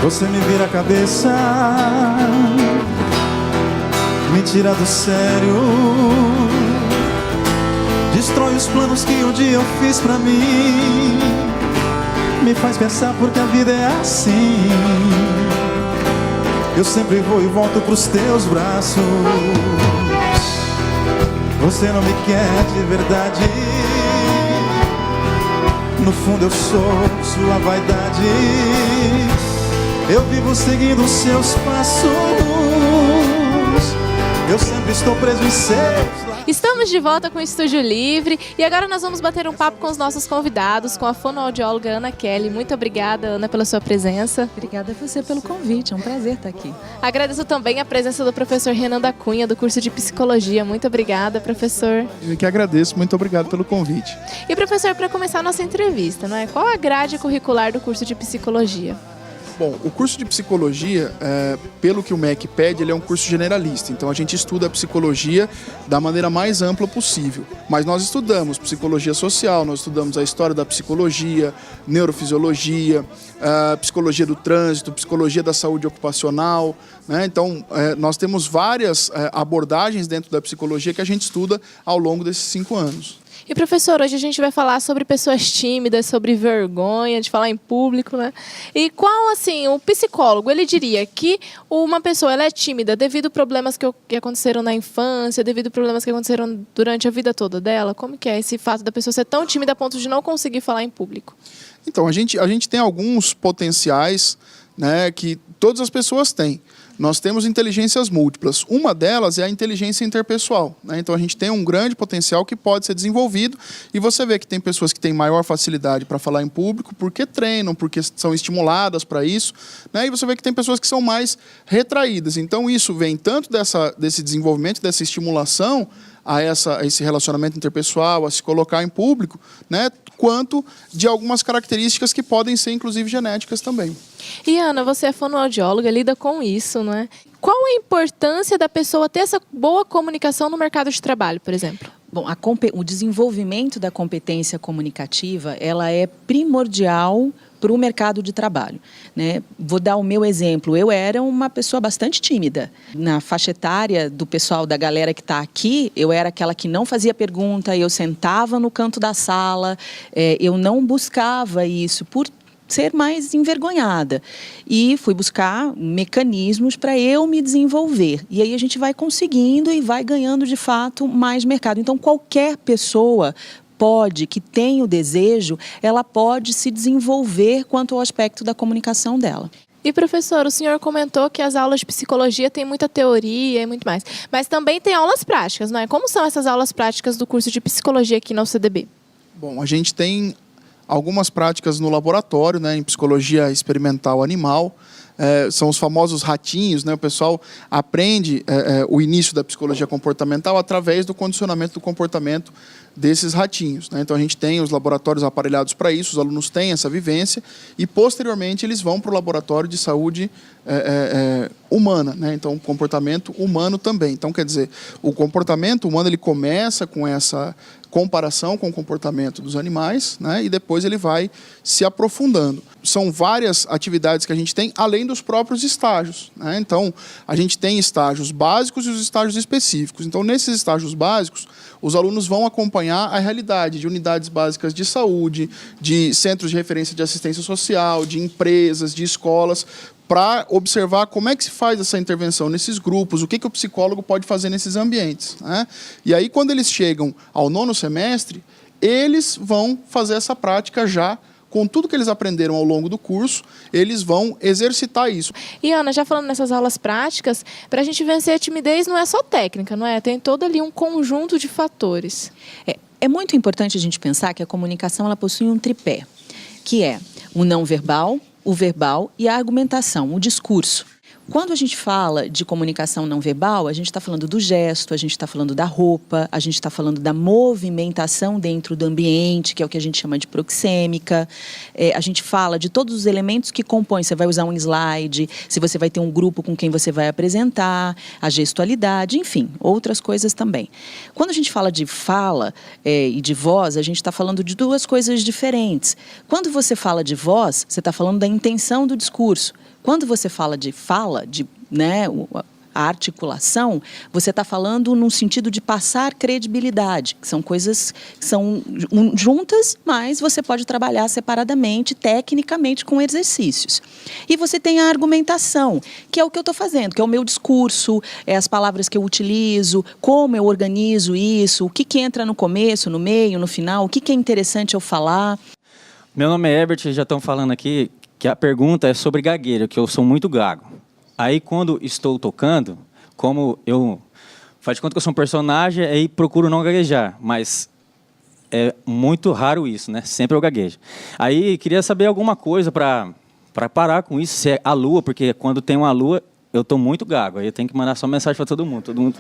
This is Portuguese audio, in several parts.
Você me vira a cabeça, me tira do sério, destrói os planos que um dia eu fiz pra mim, me faz pensar porque a vida é assim. Eu sempre vou e volto pros teus braços. Você não me quer de verdade, no fundo eu sou sua vaidade. Eu vivo seguindo os seus passos, eu sempre estou preso em seus laços. Estamos de volta com o Estúdio Livre e agora nós vamos bater um papo com os nossos convidados, com a fonoaudióloga Ana Kelly. Muito obrigada, Ana, pela sua presença. Obrigada a você pelo convite, é um prazer estar aqui. Agradeço também a presença do professor Renan da Cunha, do curso de Psicologia. Muito obrigada, professor. Eu que agradeço, muito obrigado pelo convite. E, professor, para começar a nossa entrevista, não é? Qual a grade curricular do curso de Psicologia? Bom, o curso de Psicologia, pelo que o MEC pede, ele é um curso generalista. Então a gente estuda a psicologia da maneira mais ampla possível. Mas nós estudamos psicologia social, nós estudamos a história da psicologia, neurofisiologia, psicologia do trânsito, psicologia da saúde ocupacional, né? Então nós temos várias abordagens dentro da psicologia que a gente estuda ao longo desses 5 anos. E, professor, hoje a gente vai falar sobre pessoas tímidas, sobre vergonha de falar em público, né? E qual, assim, o psicólogo, ele diria que uma pessoa ela é tímida devido a problemas que aconteceram na infância, devido a problemas que aconteceram durante a vida toda dela? Como que é esse fato da pessoa ser tão tímida a ponto de não conseguir falar em público? Então, a gente tem alguns potenciais, né, que todas as pessoas têm. Nós temos inteligências múltiplas. Uma delas é a inteligência interpessoal, né? Então a gente tem um grande potencial que pode ser desenvolvido e você vê que tem pessoas que têm maior facilidade para falar em público porque treinam, porque são estimuladas para isso, né? E você vê que tem pessoas que são mais retraídas. Então isso vem tanto desse desenvolvimento, dessa estimulação a esse relacionamento interpessoal, a se colocar em público, né? Quanto de algumas características que podem ser, inclusive, genéticas também. E, Ana, você é fonoaudióloga, lida com isso, não é? Qual a importância da pessoa ter essa boa comunicação no mercado de trabalho, por exemplo? Bom, o desenvolvimento da competência comunicativa, ela é primordial para o mercado de trabalho, né? Vou dar o meu exemplo. Eu era uma pessoa bastante tímida. Na faixa etária do pessoal, da galera que está aqui, eu era aquela que não fazia pergunta, eu sentava no canto da sala, eu não buscava isso por ser mais envergonhada. E fui buscar mecanismos para eu me desenvolver. E aí a gente vai conseguindo e vai ganhando, de fato, mais mercado. Então, qualquer pessoa que tem o desejo, ela pode se desenvolver quanto ao aspecto da comunicação dela. E, professor, o senhor comentou que as aulas de psicologia têm muita teoria e muito mais, mas também tem aulas práticas, não é? Como são essas aulas práticas do curso de psicologia aqui na UCDB? Bom, a gente tem algumas práticas no laboratório, né, em psicologia experimental animal. São os famosos ratinhos, né? O pessoal aprende o início da psicologia comportamental através do condicionamento do comportamento desses ratinhos, né? Então a gente tem os laboratórios aparelhados para isso, os alunos têm essa vivência e posteriormente eles vão para o laboratório de saúde humana, né? Então comportamento humano também. Então quer dizer, o comportamento humano ele começa com essa comparação com o comportamento dos animais, né? E depois ele vai se aprofundando. São várias atividades que a gente tem, além dos próprios estágios, né? Então, a gente tem estágios básicos e os estágios específicos. Então, nesses estágios básicos, os alunos vão acompanhar a realidade de unidades básicas de saúde, de centros de referência de assistência social, de empresas, de escolas, para observar como é que se faz essa intervenção nesses grupos, o que o psicólogo pode fazer nesses ambientes, né? E aí, quando eles chegam ao 9º semestre, eles vão fazer essa prática já com tudo que eles aprenderam ao longo do curso, eles vão exercitar isso. E, Ana, já falando nessas aulas práticas, para a gente vencer a timidez não é só técnica, não é? Tem todo ali um conjunto de fatores. É muito importante a gente pensar que a comunicação ela possui um tripé, que é o não verbal, o verbal e a argumentação, o discurso. Quando a gente fala de comunicação não verbal, a gente está falando do gesto, a gente está falando da roupa, a gente está falando da movimentação dentro do ambiente, que é o que a gente chama de proxêmica. A gente fala de todos os elementos que compõem. Você vai usar um slide, se você vai ter um grupo com quem você vai apresentar, a gestualidade, enfim, outras coisas também. Quando a gente fala de fala e de voz, a gente está falando de duas coisas diferentes. Quando você fala de voz, você está falando da intenção do discurso. Quando você fala, né, a articulação, você está falando num sentido de passar credibilidade, que são coisas que são juntas, mas você pode trabalhar separadamente, tecnicamente, com exercícios. E você tem a argumentação, que é o que eu estou fazendo, que é o meu discurso, é as palavras que eu utilizo, como eu organizo isso, o que entra no começo, no meio, no final, o que é interessante eu falar. Meu nome é Herbert, já estão falando aqui que a pergunta é sobre gagueira, que eu sou muito gago. Aí, quando estou tocando, como eu faz de conta que eu sou um personagem, aí procuro não gaguejar, mas é muito raro isso, né? Sempre eu gaguejo. Aí, queria saber alguma coisa para parar com isso, se é a lua, porque quando tem uma lua, eu estou muito gago, aí eu tenho que mandar só mensagem para todo mundo.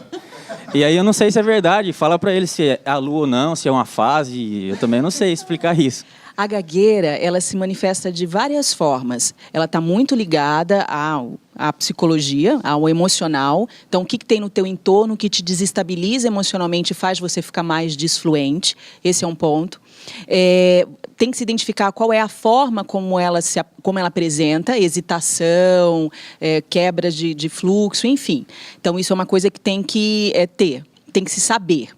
E aí eu não sei se é verdade, fala para ele se é a lua ou não, se é uma fase, eu também não sei explicar isso. A gagueira, ela se manifesta de várias formas. Ela está muito ligada à psicologia, ao emocional. Então, o que tem no teu entorno que te desestabiliza emocionalmente e faz você ficar mais desfluente? Esse é um ponto. Tem que se identificar qual é a forma como ela apresenta, hesitação, quebras de fluxo, enfim. Então, isso é uma coisa que tem que tem que se saber.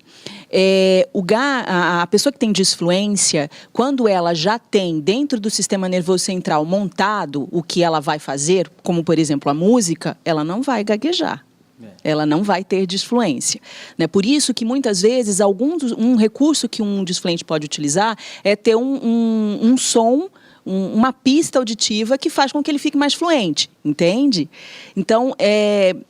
A pessoa que tem disfluência, quando ela já tem dentro do sistema nervoso central montado o que ela vai fazer, como por exemplo a música, ela não vai gaguejar. Ela não vai ter disfluência. Né? Por isso que muitas vezes um recurso que um disfluente pode utilizar é ter um som, uma pista auditiva que faz com que ele fique mais fluente, entende? Então,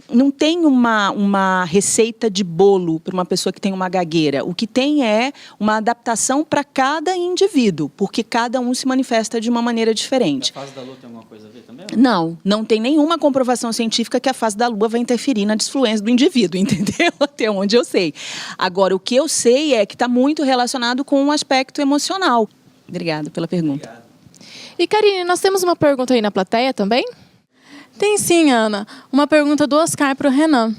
não tem uma receita de bolo para uma pessoa que tem uma gagueira. O que tem é uma adaptação para cada indivíduo, porque cada um se manifesta de uma maneira diferente. A fase da lua tem alguma coisa a ver também? Não tem nenhuma comprovação científica que a fase da lua vai interferir na disfluência do indivíduo, entendeu? Até onde eu sei. Agora, o que eu sei é que está muito relacionado com o aspecto emocional. Obrigada pela pergunta. Obrigado. E, Karine, nós temos uma pergunta aí na plateia também? Tem sim, Ana. Uma pergunta do Oscar para o Renan.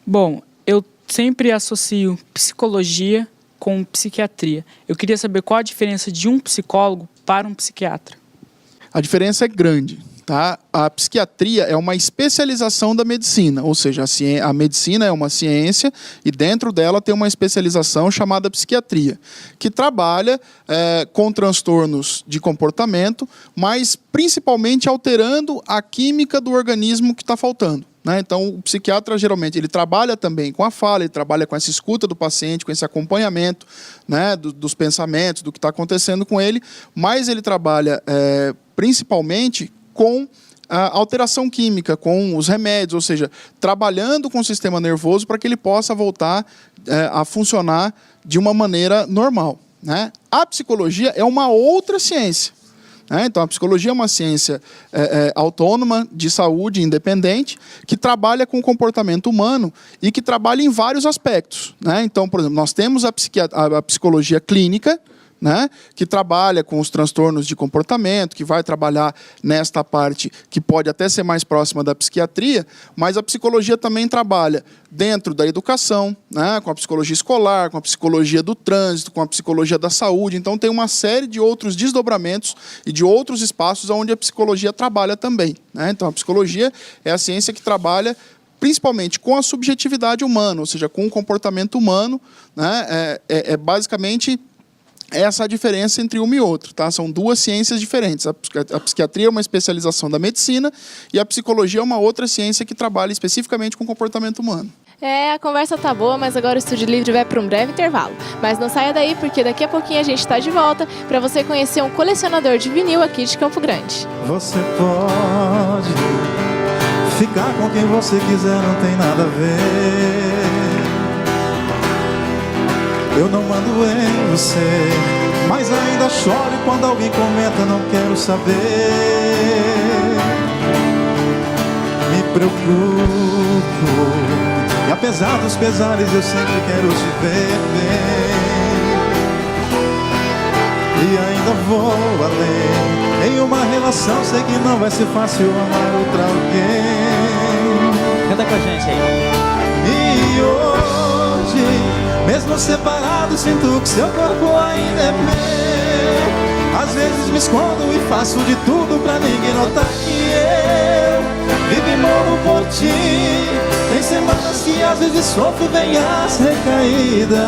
Bom, eu sempre associo psicologia com psiquiatria. Eu queria saber qual a diferença de um psicólogo para um psiquiatra. A diferença é grande. Tá? A psiquiatria é uma especialização da medicina, ou seja, a medicina é uma ciência e dentro dela tem uma especialização chamada psiquiatria, que trabalha com transtornos de comportamento, mas principalmente alterando a química do organismo que está faltando. Né? Então, o psiquiatra, geralmente, ele trabalha também com a fala, ele trabalha com essa escuta do paciente, com esse acompanhamento, né, dos pensamentos, do que está acontecendo com ele, mas ele trabalha principalmente com a alteração química, com os remédios, ou seja, trabalhando com o sistema nervoso para que ele possa voltar a funcionar de uma maneira normal. Né? A psicologia é uma outra ciência. Né? Então, a psicologia é uma ciência autônoma, de saúde, independente, que trabalha com o comportamento humano e que trabalha em vários aspectos. Né? Então, por exemplo, nós temos a psicologia clínica, né, que trabalha com os transtornos de comportamento, que vai trabalhar nesta parte que pode até ser mais próxima da psiquiatria, mas a psicologia também trabalha dentro da educação, né, com a psicologia escolar, com a psicologia do trânsito, com a psicologia da saúde. Então tem uma série de outros desdobramentos e de outros espaços onde a psicologia trabalha também. Né? Então a psicologia é a ciência que trabalha principalmente com a subjetividade humana, ou seja, com o comportamento humano. Né? Basicamente essa a diferença entre uma e outra. Tá? São duas ciências diferentes. A psiquiatria é uma especialização da medicina e a psicologia é uma outra ciência que trabalha especificamente com o comportamento humano. A conversa tá boa, mas agora o Estúdio Livre vai para um breve intervalo. Mas não saia daí, porque daqui a pouquinho a gente está de volta para você conhecer um colecionador de vinil aqui de Campo Grande. Você pode ficar com quem você quiser, não tem nada a ver. Eu não mando em você, mas ainda choro quando alguém comenta, não quero saber. Me preocupo, e apesar dos pesares eu sempre quero te ver bem. E ainda vou além, em uma relação sei que não vai ser fácil amar outra alguém. Canta com a gente aí. E hoje, mesmo separado, sinto que seu corpo ainda é meu. Às vezes me escondo e faço de tudo pra ninguém notar que ti. Tem semanas que às vezes sofro, vem as recaídas.